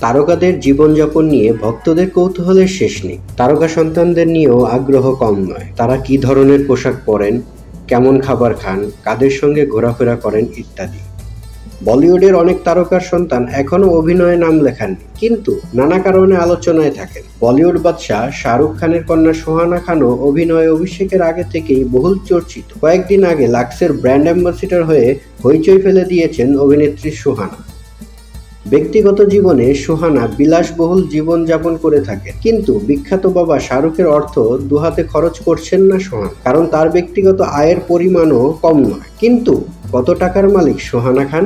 তারকাদের জীবনযাপন নিয়ে ভক্তদের কৌতূহলের শেষ নেই। তারকা সন্তানদের নিয়েও আগ্রহ কম নয়। তারা কী ধরনের পোশাক পরেন, কেমন খাবার খান, কাদের সঙ্গে ঘোরাফেরা করেন ইত্যাদি। বলিউডের অনেক তারকার সন্তান এখনও অভিনয়ে নাম লেখাননি, কিন্তু নানা কারণে আলোচনায় থাকেন। বলিউড বাদশাহ শাহরুখ খানের কন্যা সুহানা খানও অভিনয়ে অভিষেকের আগে থেকেই বহুল চর্চিত। কয়েকদিন আগে লাক্সের ব্র্যান্ড অ্যাম্বাসিডর হয়ে হইচই ফেলে দিয়েছেন অভিনেত্রী সুহানা। ব্যক্তিগত জীবনে সুহানা বিলাসবহুল জীবনযাপন করে থাকেন, কিন্তু বিখ্যাত বাবা শাহরুখের অর্থ দুহাতে খরচ করছেন না সুহানা, কারণ তার ব্যক্তিগত আয়ের পরিমাণও কম নয়। কিন্তু কত টাকার মালিক সুহানা খান?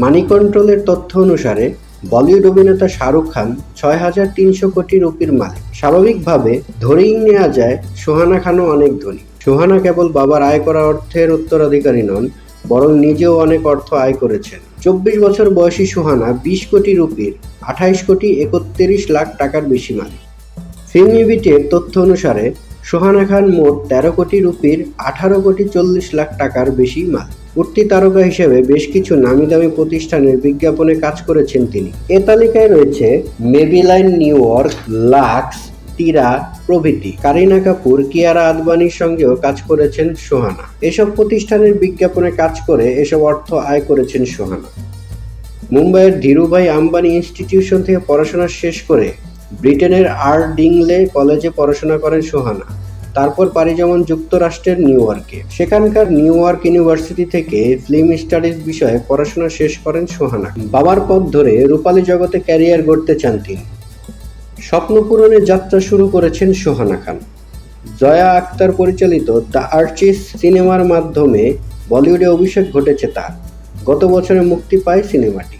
মানি কন্ট্রোলের তথ্য অনুসারে বলিউড অভিনেতা শাহরুখ খান ৬,৩০০ কোটি রুপির মালিক। স্বাভাবিকভাবে ধরেই নেওয়া যায় সুহানা খানও অনেক ধনী। সুহানা কেবল বাবার আয় করা অর্থের উত্তরাধিকারী নন, বরং নিজেও অনেক অর্থ আয় করেছেন। ২৪ বছর বয়সী সুহানা ২০ কোটি রুপির ২৮ কোটি ৩১ লাখ টাকার বেশি মালিক। ফিল্মিবিটের তথ্য অনুসারে সুহানা খান মোট ১৩ কোটি রুপির ১৮ কোটি ৪০ লাখ টাকার বেশি মালিক। উঠতি তারকা হিসেবে বেশ কিছু নামি দামি প্রতিষ্ঠানের বিজ্ঞাপনে কাজ করেছেন তিনি। এ তালিকায় রয়েছে মেবিলাইন নিউ ইয়র্ক, লাক্স, টিরা প্রভৃতি। কারিনা কাপুর, কিয়ারা আদবানির সঙ্গেও কাজ করেছেন সুহানা। এসব প্রতিষ্ঠানের বিজ্ঞাপনে কাজ করে এসব অর্থ আয় করেছেন সুহানা। মুম্বাইয়ের ধীরুভাই আম্বানি ইনস্টিটিউশন থেকে পড়াশোনা শেষ করে ব্রিটেনের আর্ডিংলে কলেজে পড়াশোনা করেন সুহানা। তারপর পাড়ি জমান যুক্তরাষ্ট্রের নিউ ইয়র্কে। সেখানকার নিউ ইয়র্ক ইউনিভার্সিটি থেকে ফিল্ম স্টাডিজ বিষয়ে পড়াশোনা শেষ করেন সুহানা। বাবার পথ ধরে রূপালী জগতে ক্যারিয়ার গড়তে চান তিনি। স্বপ্ন পূরণের যাত্রা শুরু করেছেন সুহানা খান। জয়া আক্তার পরিচালিত দ্য আর্টিস্ট সিনেমার মাধ্যমে বলিউডে অভিষেক ঘটেছে তার। গত বছরে মুক্তি পায় সিনেমাটি।